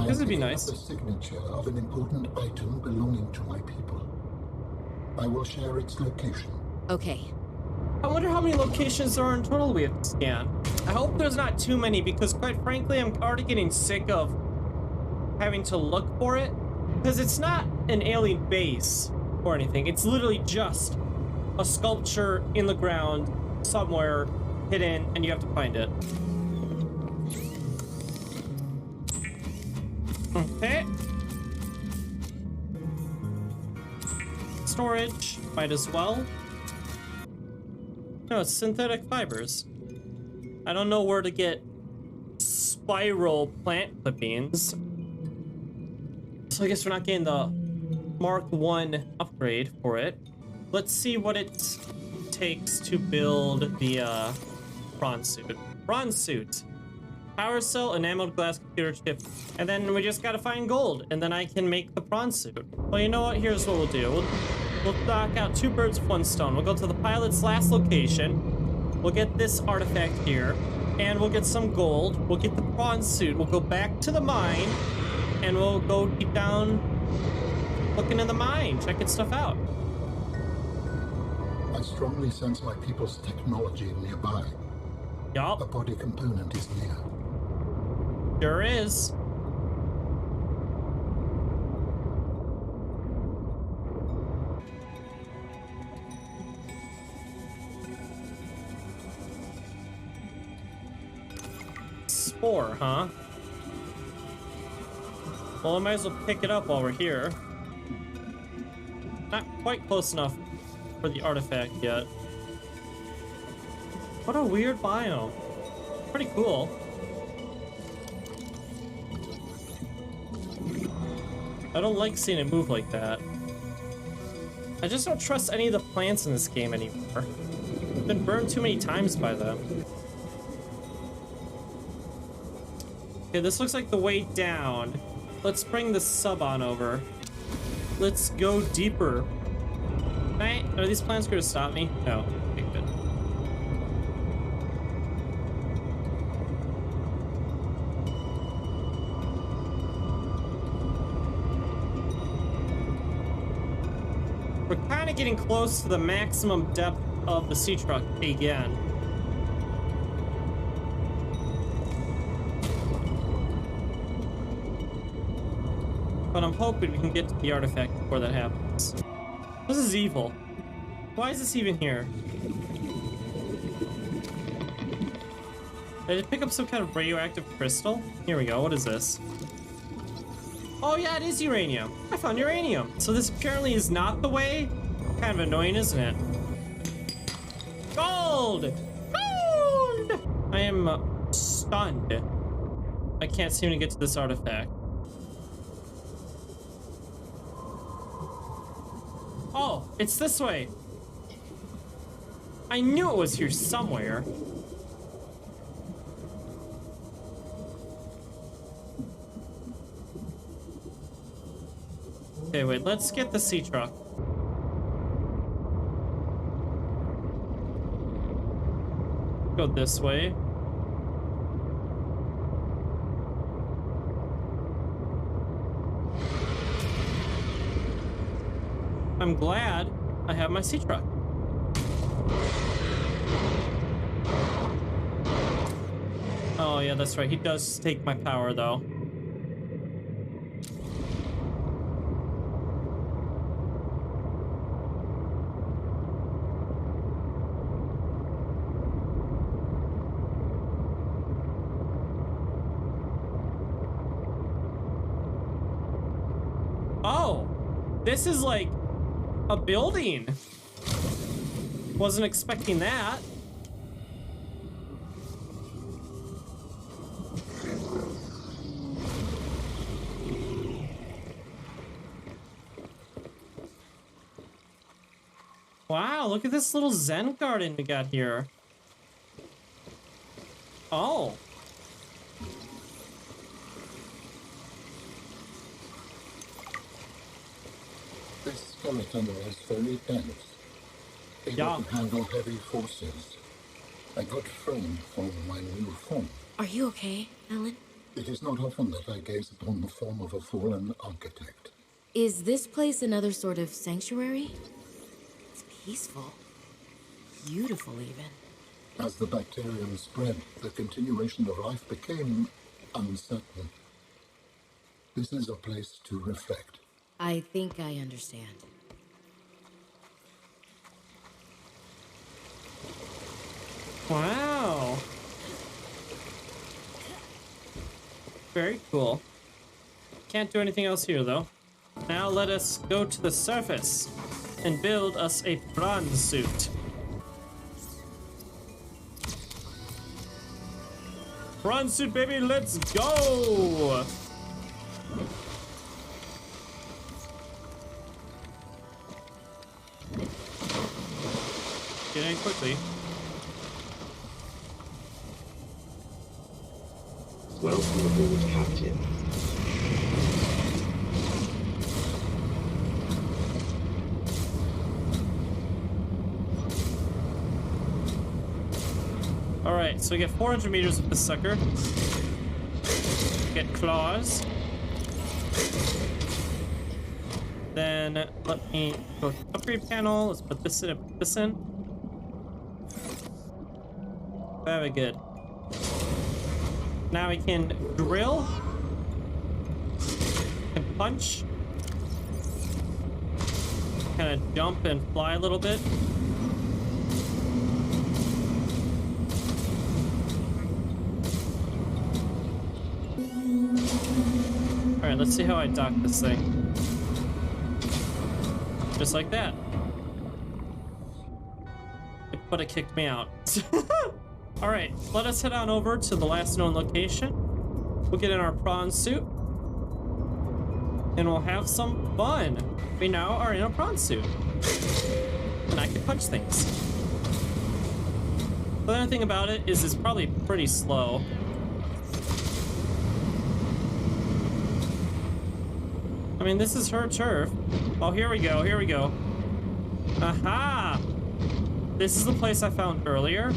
This would be picking nice. up the signature of an important item belonging to my people. I will share its location. Okay. I wonder how many locations there are in total we have to scan. I hope there's not too many because quite frankly, I'm already getting sick of having to look for it. Because it's not an alien base or anything. It's literally just a sculpture in the ground somewhere hidden and you have to find it. Okay. Storage, might as well. No, it's synthetic fibers. I don't know where to get spiral plant clippings. So I guess we're not getting the Mark 1 upgrade for it. Let's see what it takes to build the prawn suit. Prawn suit. Power cell, enameled glass computer chip. And then we just gotta find gold. And then I can make the prawn suit. Well, you know what? Here's what we'll do. We'll knock out 2 birds with 1 stone. We'll go to the pilot's last location. We'll get this artifact here. And we'll get some gold. We'll get the prawn suit. We'll go back to the mine. And we'll go deep down looking in the mine, checking stuff out. I strongly sense my people's technology nearby. Yup. A body component is near. Sure is. Spore, huh? Well, I might as well pick it up while we're here. Not quite close enough for the artifact yet. What a weird biome. Pretty cool. I don't like seeing it move like that. I just don't trust any of the plants in this game anymore. I've been burned too many times by them. Okay, this looks like the way down. Let's bring the sub on over. Let's go deeper. Are these plants going to stop me? No. Okay, good. We're kind of getting close to the maximum depth of the sea truck again. But I'm hoping we can get to the artifact before that happens. This is evil. Why is this even here? Did I pick up some kind of radioactive crystal? Here we go. What is this? Oh yeah, it is uranium. I found uranium. So this apparently is not the way? Kind of annoying, isn't it? Gold! Gold! I am stunned. I can't seem to get to this artifact. Oh, it's this way. I knew it was here somewhere. Okay, wait, let's get the sea truck. Go this way. I'm glad I have my sea truck. Oh yeah, that's right. He does take my power though. Oh, this is like a building. Wasn't expecting that. Wow, look at this little Zen garden we got here. Oh. This skeleton is very dense, able to handle heavy forces. A good frame for my new form. Are you okay, Alan? It is not often that I gaze upon the form of a fallen architect. Is this place another sort of sanctuary? It's peaceful. Beautiful, even. As the bacterium spread, the continuation of life became uncertain. This is a place to reflect. I think I understand. Wow. Very cool. Can't do anything else here, though. Now let us go to the surface and build us a prawn suit. Prawn suit, baby, let's go! Get in quickly. Welcome aboard, Captain. Alright, so we get 400 meters with this sucker. Get claws. Then let me go to the upgrade panel. Let's put this in and put this in. Very good. Now we can drill and punch. Kind of jump and fly a little bit. Alright, let's see how I dock this thing. Just like that. But it kicked me out. Alright, let us head on over to the last known location. We'll get in our prawn suit. And we'll have some fun. We now are in a prawn suit. And I can punch things. The other thing about it is it's probably pretty slow. I mean, this is her turf. Oh, here we go, here we go. Aha! This is the place I found earlier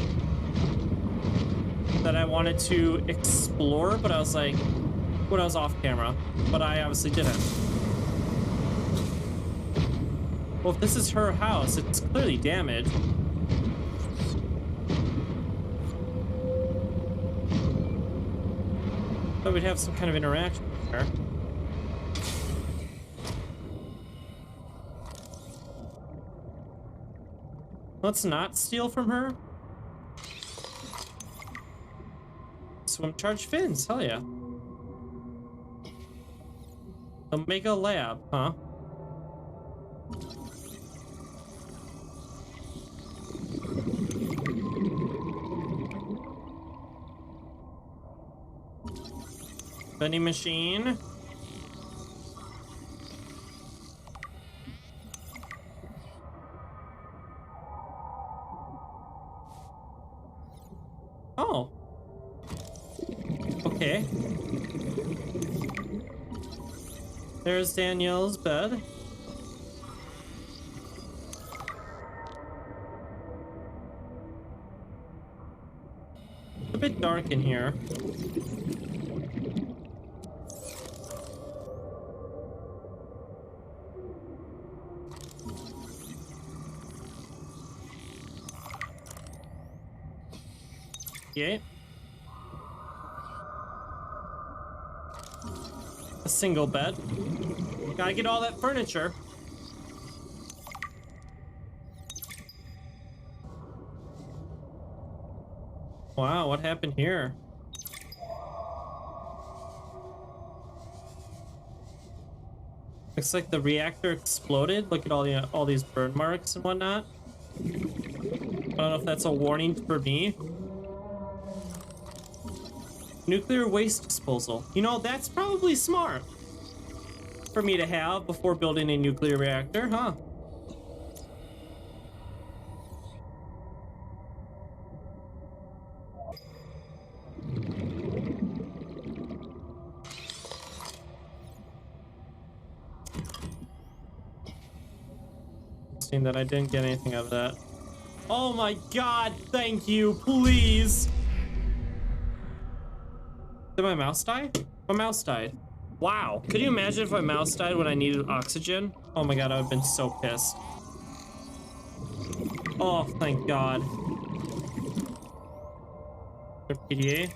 that I wanted to explore, but I was like, when I was off camera, but I obviously didn't. Well, if this is her house, it's clearly damaged. But we'd have some kind of interaction with her. Let's not steal from her. Swim charge fins, hell yeah. Omega Lab, huh? Vending machine. Oh. Okay. There's Danielle's bed. It's a bit dark in here. Yeah. A single bed. Gotta get all that furniture. Wow, what happened here? Looks like the reactor exploded. Look at all these burn marks and whatnot. I don't know if that's a warning for me. Nuclear waste disposal. You know, that's probably smart for me to have before building a nuclear reactor, huh? Seeing that I didn't get anything out of that. Oh my god, thank you, please. Did my mouse die? My mouse died. Wow. Could you imagine if my mouse died when I needed oxygen? Oh my god, I would have been so pissed. Oh, thank god. PDA.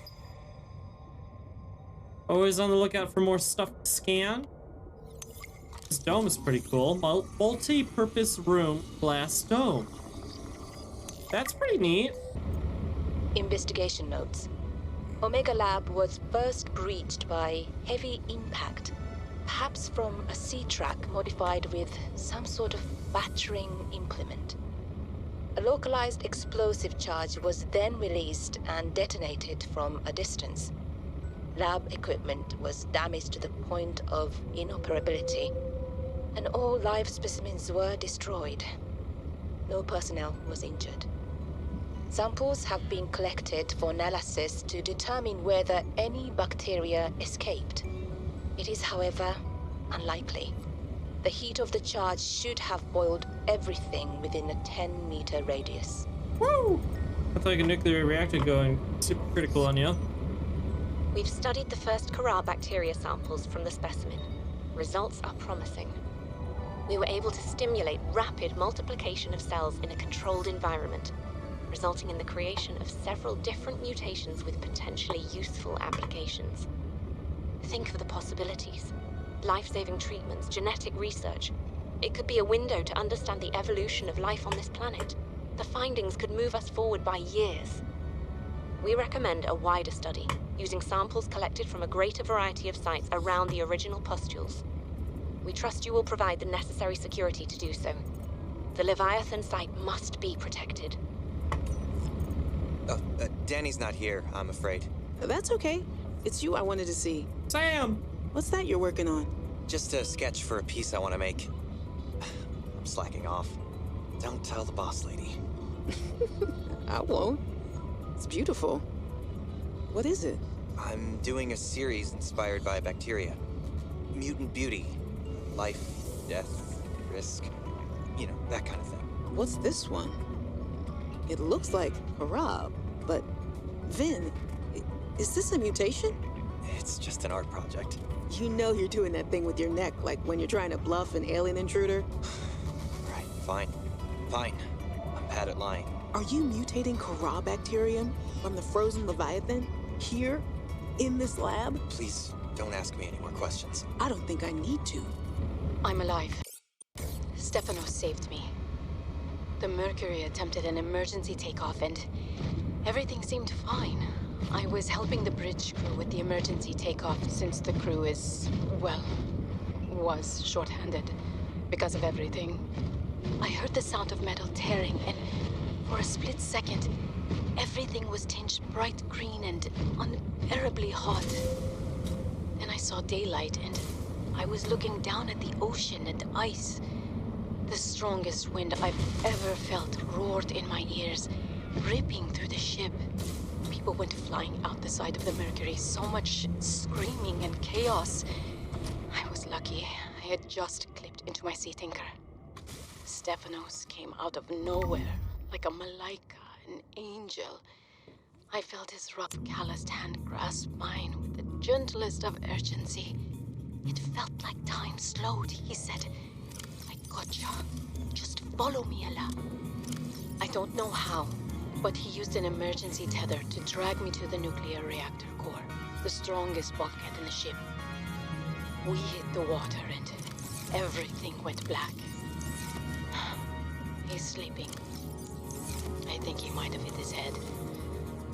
Always on the lookout for more stuff to scan. This dome is pretty cool. Multi-purpose room, glass dome. That's pretty neat. Investigation notes. Omega Lab was first breached by heavy impact, perhaps from a sea track modified with some sort of battering implement. A localized explosive charge was then released and detonated from a distance. Lab equipment was damaged to the point of inoperability, and all live specimens were destroyed. No personnel was injured. Samples have been collected for analysis to determine whether any bacteria escaped. It is, however, unlikely. The heat of the charge should have boiled everything within a 10-meter radius. Woo! That's like a nuclear reactor going super critical on you. We've studied the first Kara bacteria samples from the specimen. Results are promising. We were able to stimulate rapid multiplication of cells in a controlled environment, resulting in the creation of several different mutations with potentially useful applications. Think of the possibilities. Life-saving treatments, genetic research. It could be a window to understand the evolution of life on this planet. The findings could move us forward by years. We recommend a wider study, using samples collected from a greater variety of sites around the original pustules. We trust you will provide the necessary security to do so. The Leviathan site must be protected. Danny's not here, I'm afraid. That's okay. It's you I wanted to see. Sam! What's that you're working on? Just a sketch for a piece I want to make. I'm slacking off. Don't tell the boss lady. I won't. It's beautiful. What is it? I'm doing a series inspired by bacteria. Mutant beauty. Life, death, risk. You know, that kind of thing. What's this one? It looks like Harab, but Vin, is this a mutation? It's just an art project. You know you're doing that thing with your neck, like when you're trying to bluff an alien intruder. Right, fine. Fine. I'm bad at lying. Are you mutating Kara bacterium from the frozen Leviathan here in this lab? Please don't ask me any more questions. I don't think I need to. I'm alive. Stefanos saved me. The Mercury attempted an emergency takeoff and everything seemed fine. I was helping the bridge crew with the emergency takeoff since the crew is, well, was short-handed because of everything. I heard the sound of metal tearing and for a split second, everything was tinged bright green and unbearably hot. Then I saw daylight and I was looking down at the ocean and ice. The strongest wind I've ever felt roared in my ears, ripping through the ship. People went flying out the side of the Mercury, so much screaming and chaos. I was lucky. I had just clipped into my sea tinker. Stefanos came out of nowhere, like a malaika, an angel. I felt his rough, calloused hand grasp mine with the gentlest of urgency. It felt like time slowed, he said. I gotcha. Just follow me, Ella. I don't know how, but he used an emergency tether to drag me to the nuclear reactor core, the strongest bulkhead in the ship. We hit the water and everything went black. He's sleeping. I think he might have hit his head.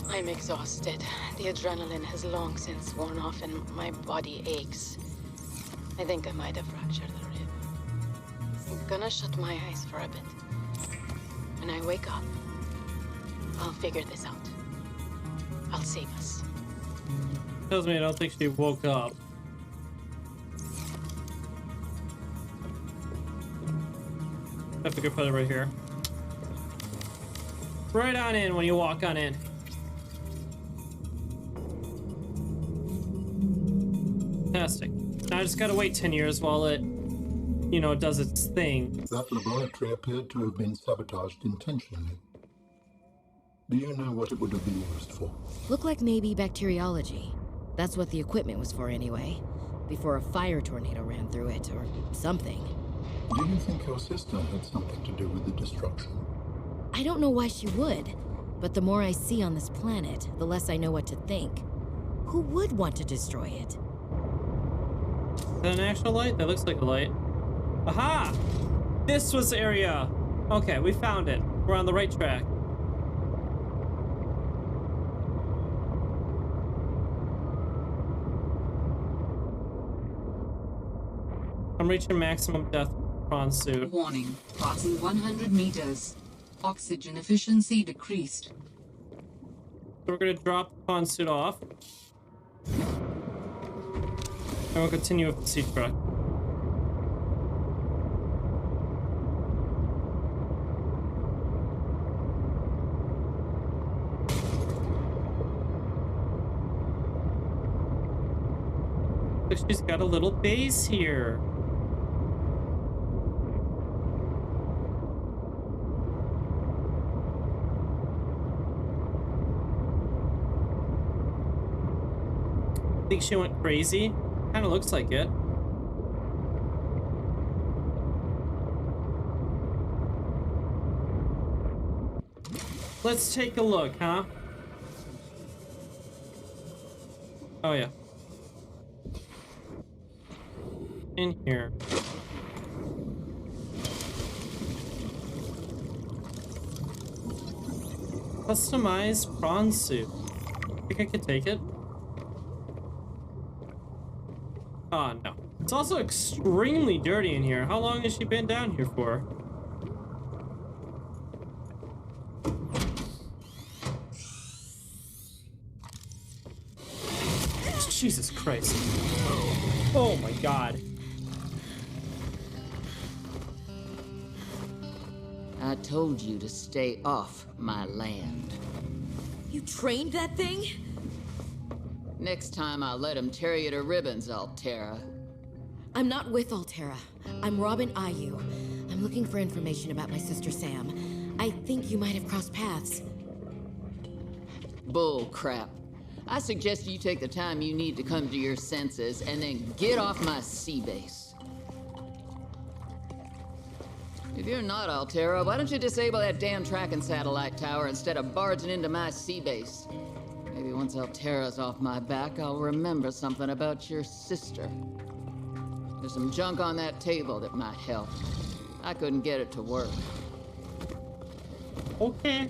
I'm exhausted. The adrenaline has long since worn off and my body aches. I think I might have fractured the rib. I'm gonna shut my eyes for a bit. When I wake up, I'll figure this out. I'll save us. Tells me I don't think she woke up. I have to go put it right here. Right on in when you walk on in. Fantastic. Now I just gotta wait 10 years while it, you know, does its thing. That laboratory appeared to have been sabotaged intentionally. Do you know what it would have been used for? Look like maybe bacteriology. That's what the equipment was for anyway. Before a fire tornado ran through it, or something. Do you think your sister had something to do with the destruction? I don't know why she would, but the more I see on this planet, the less I know what to think. Who would want to destroy it? Is that an actual light? That looks like a light. Aha! This was the area! Okay, we found it. We're on the right track. I'm reaching maximum depth prawn suit. Warning. Passing 100 meters. Oxygen efficiency decreased. So we're gonna drop the prawn suit off. And we'll continue with the sea truck. Look, she's got a little base here. Think she went crazy? Kind of looks like it. Let's take a look, huh? Oh yeah. In here. Customized prawn suit. Think I could take it? Oh, no. It's also extremely dirty in here. How long has she been down here for? Jesus Christ. Oh my God. I told you to stay off my land. You trained that thing? Next time I'll let him tear you to ribbons, Altera. I'm not with Altera. I'm Robin Ayu. I'm looking for information about my sister Sam. I think you might have crossed paths. Bull crap. I suggest you take the time you need to come to your senses and then get off my sea base. If you're not Altera, why don't you disable that damn tracking satellite tower instead of barging into my sea base? Maybe once Altera's off my back, I'll remember something about your sister. There's some junk on that table that might help. I couldn't get it to work. Okay.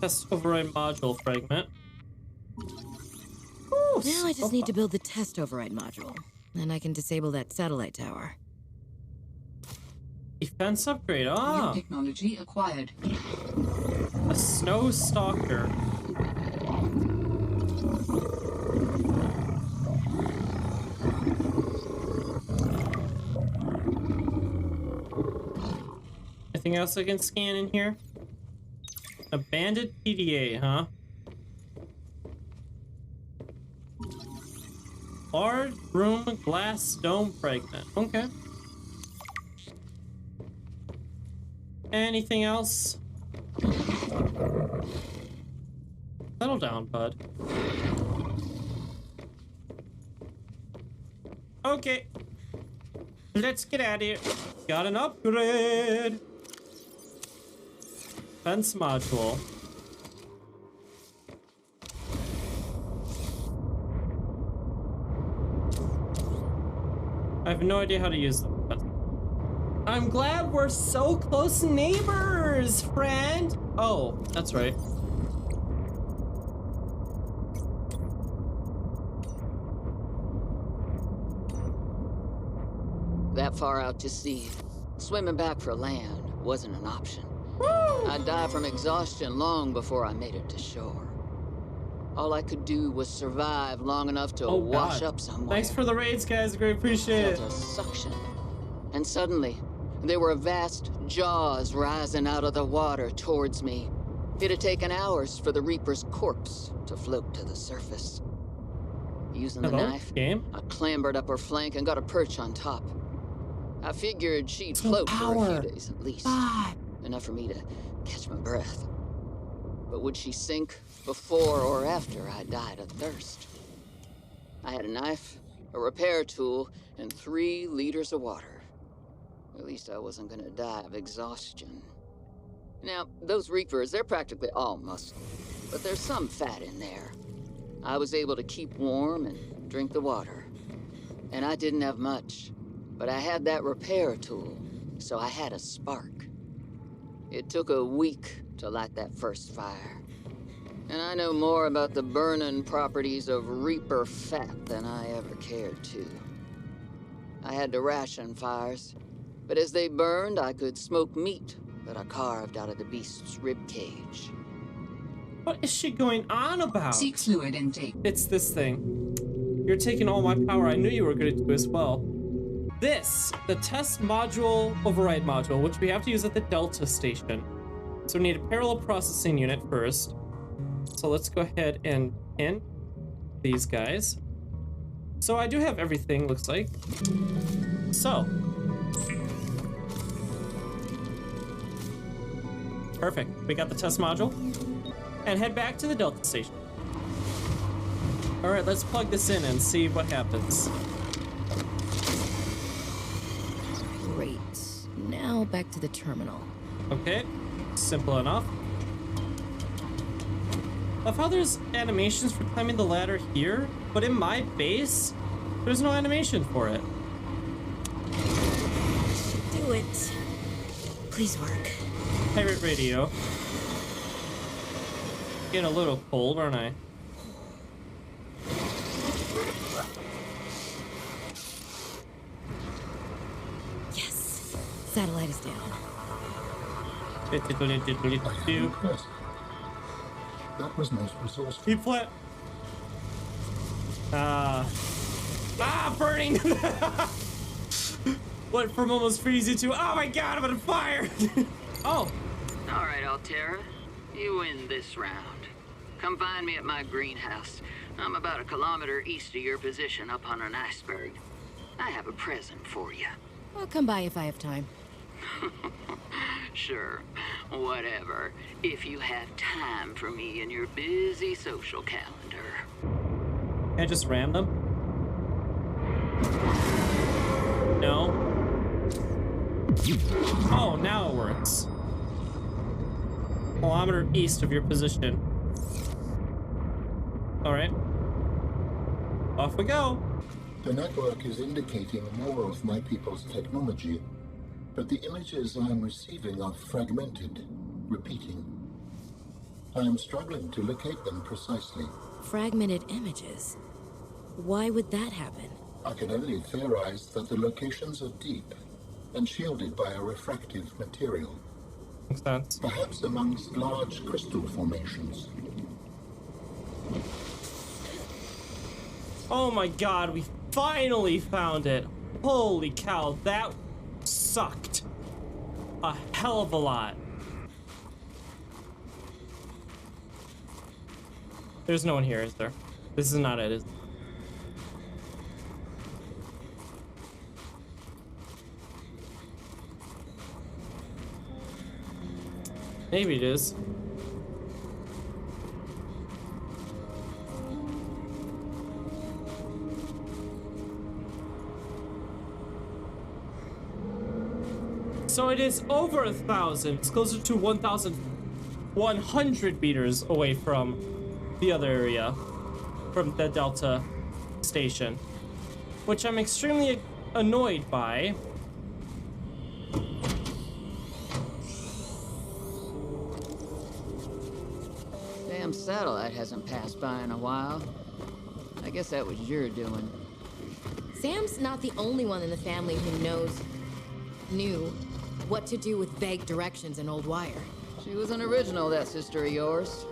Test override module fragment. Ooh, Now I just need to build the test override module. Then I can disable that satellite tower. Defense upgrade. New Ah, technology acquired. a snow stalker. Anything else I can scan in here? Abandoned PDA, huh? Large room glass dome fragment. Okay. Anything else? Settle down, bud. Okay. Let's get out of here. Got an upgrade. Fence module. I have no idea how to use them, but I'm glad we're so close neighbors, friend. Oh, that's right. That far out to sea, swimming back for land wasn't an option. I'd die from exhaustion long before I made it to shore. All I could do was survive long enough to wash up somewhere. Thanks for the raids, guys. Great, appreciate it. Felt a suction. And suddenly, there were vast jaws rising out of the water towards me. It had taken hours for the Reaper's corpse to float to the surface. Using the knife, game? I clambered up her flank and got a perch on top. I figured she'd Some float for a power. few days at least. God. Enough for me to catch my breath. But would she sink before or after I died of thirst? I had a knife, a repair tool, and 3 liters of water. At least I wasn't gonna die of exhaustion. Now, those Reapers, they're practically all muscle, but there's some fat in there. I was able to keep warm and drink the water. And I didn't have much, but I had that repair tool, so I had a spark. It took a week to light that first fire. And I know more about the burning properties of Reaper fat than I ever cared to. I had to ration fires, but as they burned, I could smoke meat that I carved out of the beast's rib cage. What is she going on about? Seek fluid intake. It's this thing. You're taking all my power. I knew you were going to do as well. This, the test module override module, which we have to use at the Delta station. So we need a parallel processing unit first. So let's go ahead and pin these guys. So I do have everything, looks like. So. Perfect. We got the test module. And head back to the Delta station. All right, let's plug this in and see what happens. Great. Now back to the terminal. Okay, simple enough. Love how there's animations for climbing the ladder here, but in my base, there's no animation for it. Do it. Please work. Pirate radio. Getting a little cold, aren't I? Yes. Satellite is down. I am impressed. That was most resourceful. Keep flat. Burning! Went from almost freezing to, oh my god, I'm on fire! Oh. All right, Altera. You win this round. Come find me at my greenhouse. I'm about 1 kilometer east of your position up on an iceberg. I have a present for you. I'll come by if I have time. Sure, whatever. If you have time for me in your busy social calendar. Can I just ram them? No? Oh, now it works. Kilometer east of your position. Alright. Off we go. The network is indicating more of my people's technology, but the images I am receiving are fragmented, repeating. I am struggling to locate them precisely. Fragmented images. Why would that happen? I can only theorize that the locations are deep and shielded by a refractive material, Makes sense. perhaps amongst large crystal formations. Oh my god, we finally found it. Holy cow, that sucked a hell of a lot. There's no one here, is there? This is not it, is it? Maybe it is. So it is over 1,000. It's closer to 1,100 meters away from the other area, from the Delta station, which I'm extremely annoyed by. Damn satellite hasn't passed by in a while. I guess that was your doing. Sam's not the only one in the family who knew what to do with vague directions in old wire. She was an original, that sister of yours.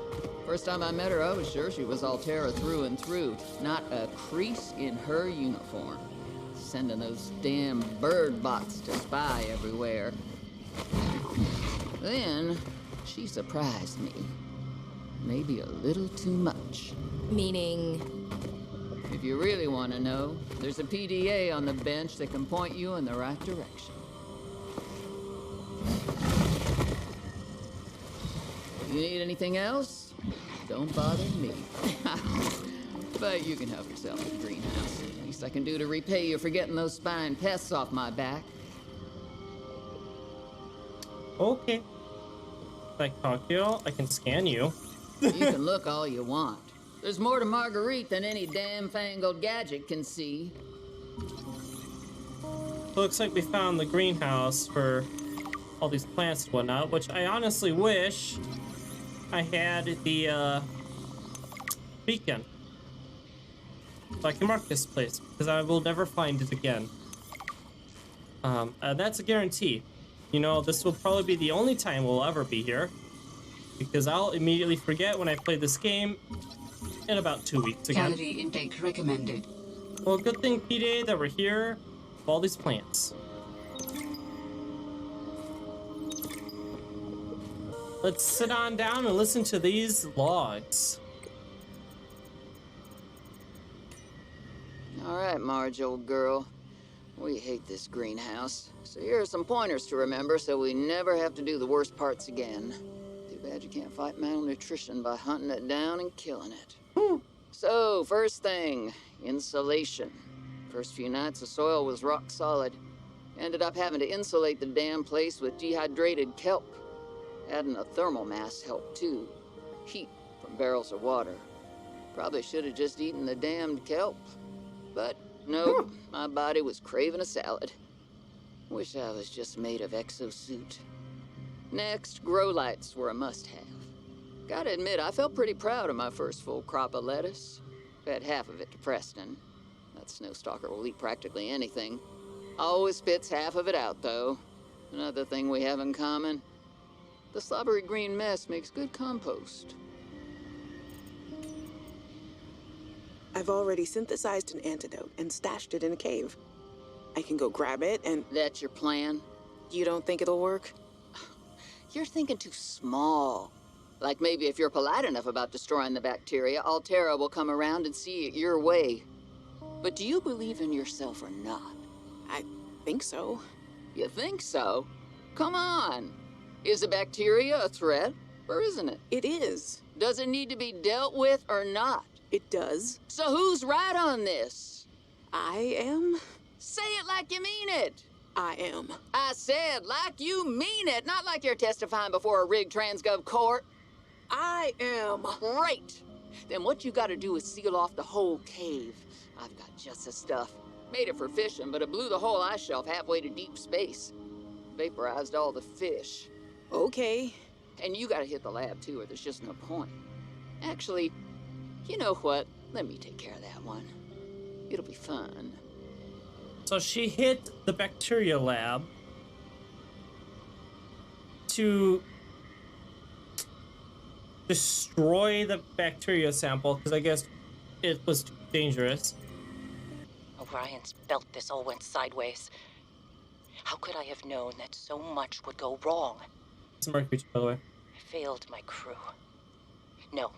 First time I met her, I was sure she was Altera through and through. Not a crease in her uniform. Sending those damn bird bots to spy everywhere. Then, she surprised me. Maybe a little too much. Meaning... If you really want to know, there's a PDA on the bench that can point you in the right direction. If you need anything else, don't bother me. But you can help yourself to the greenhouse. Least I can do to repay you for getting those spine pests off my back. Okay. Like Tokyo, I can scan you. You can look all you want. There's more to Marguerite than any damn fangled gadget can see. Looks like we found the greenhouse for all these plants and whatnot, which I honestly wish I had the beacon. So I can mark this place, because I will never find it again. That's a guarantee. You know, this will probably be the only time we'll ever be here, because I'll immediately forget when I play this game in about 2 weeks again. Calorie intake recommended. Well, good thing, PDA, that we're here with all these plants. Let's sit on down and listen to these logs. All right, Marge, old girl. We hate this greenhouse. So here are some pointers to remember so we never have to do the worst parts again. Too bad you can't fight malnutrition by hunting it down and killing it. So, first thing, insulation. First few nights, the soil was rock solid. Ended up having to insulate the damn place with dehydrated kelp. Adding a thermal mass helped too. Heat from barrels of water. Probably should have just eaten the damned kelp. But nope, my body was craving a salad. Wish I was just made of exosuit. Next, grow lights were a must-have. Gotta admit, I felt pretty proud of my first full crop of lettuce. Fed half of it to Preston. That snowstalker will eat practically anything. Always spits half of it out, though. Another thing we have in common. The slobbery green mess makes good compost. I've already synthesized an antidote and stashed it in a cave. I can go grab it and... That's your plan? You don't think it'll work? You're thinking too small. Like maybe if you're polite enough about destroying the bacteria, Alterra will come around and see it your way. But do you believe in yourself or not? I think so. You think so? Come on. Is the bacteria a threat, or isn't it? It is. Does it need to be dealt with or not? It does. So who's right on this? I am. Say it like you mean it. I am. I said like you mean it, not like you're testifying before a rigged transgov court. I am. Great. Then what you gotta do is seal off the whole cave. I've got just the stuff. Made it for fishing, but it blew the whole ice shelf halfway to deep space. Vaporized all the fish. Okay. And you gotta hit the lab too, or there's just no point. Actually, you know what? Let me take care of that one. It'll be fun. So she hit the bacteria lab to destroy the bacteria sample, because I guess it was too dangerous. Orion's belt, this all went sideways. How could I have known that so much would go wrong? It's a Marguerit, by the way. I failed my crew. No,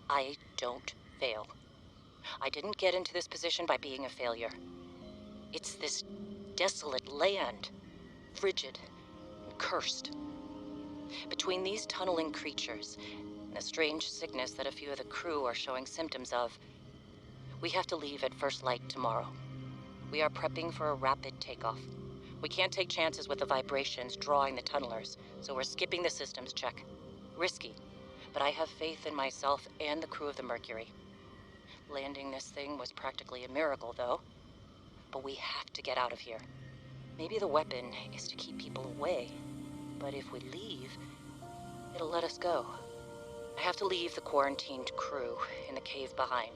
I don't fail. I didn't get into this position by being a failure. It's this desolate land, frigid and cursed. Between these tunneling creatures and the strange sickness that a few of the crew are showing symptoms of, we have to leave at first light tomorrow. We are prepping for a rapid takeoff. We can't take chances with the vibrations drawing the tunnelers, so we're skipping the systems check. Risky, but I have faith in myself and the crew of the Mercury. Landing this thing was practically a miracle, though. But we have to get out of here. Maybe the weapon is to keep people away, but if we leave, it'll let us go. I have to leave the quarantined crew in the cave behind.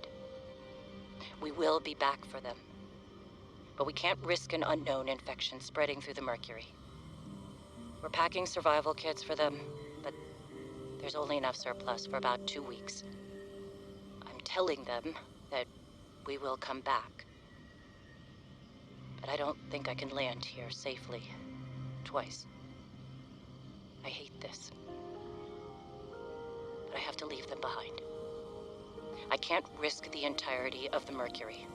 We will be back for them, but we can't risk an unknown infection spreading through the Mercury. We're packing survival kits for them, but there's only enough surplus for about 2 weeks. I'm telling them that we will come back, but I don't think I can land here safely twice. I hate this, but I have to leave them behind. I can't risk the entirety of the Mercury.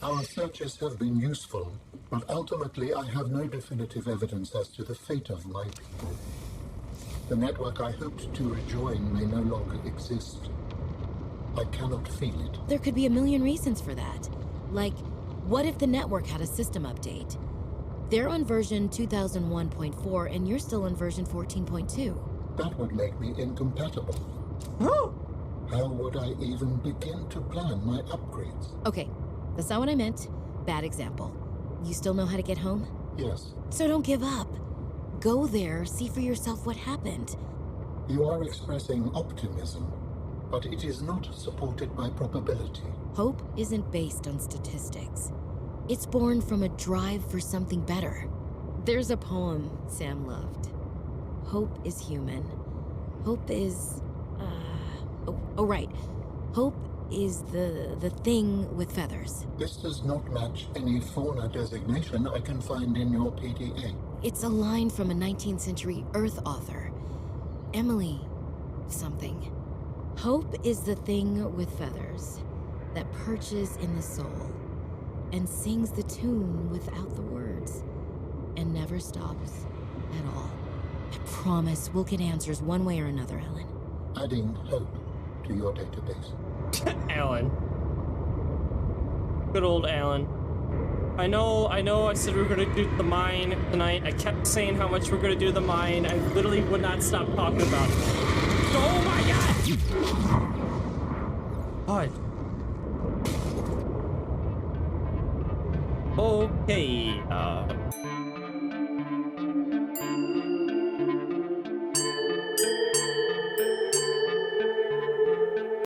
Our searches have been useful, but ultimately I have no definitive evidence as to the fate of my people. The network I hoped to rejoin may no longer exist. I cannot feel it. There could be a million reasons for that. Like, what if the network had a system update? They're on version 2001.4 and you're still on version 14.2. That would make me incompatible. How would I even begin to plan my upgrades? Okay, that's not what I meant. Bad example. You still know how to get home? Yes. So don't give up. Go there, see for yourself what happened. You are expressing optimism, but it is not supported by probability. Hope isn't based on statistics. It's born from a drive for something better. There's a poem Sam loved. Hope is human. Hope is... Oh, right. Hope is the thing with feathers. This does not match any fauna designation I can find in your PDA. It's a line from a 19th century Earth author. Emily... something. Hope is the thing with feathers that perches in the soul and sings the tune without the words and never stops at all. I promise we'll get answers one way or another, Ellen. Adding hope to your database. Alan. Good old Alan. I know I said we were gonna do the mine tonight. I kept saying how much we're gonna do the mine. I literally would not stop talking about it. Oh my god! God. Okay,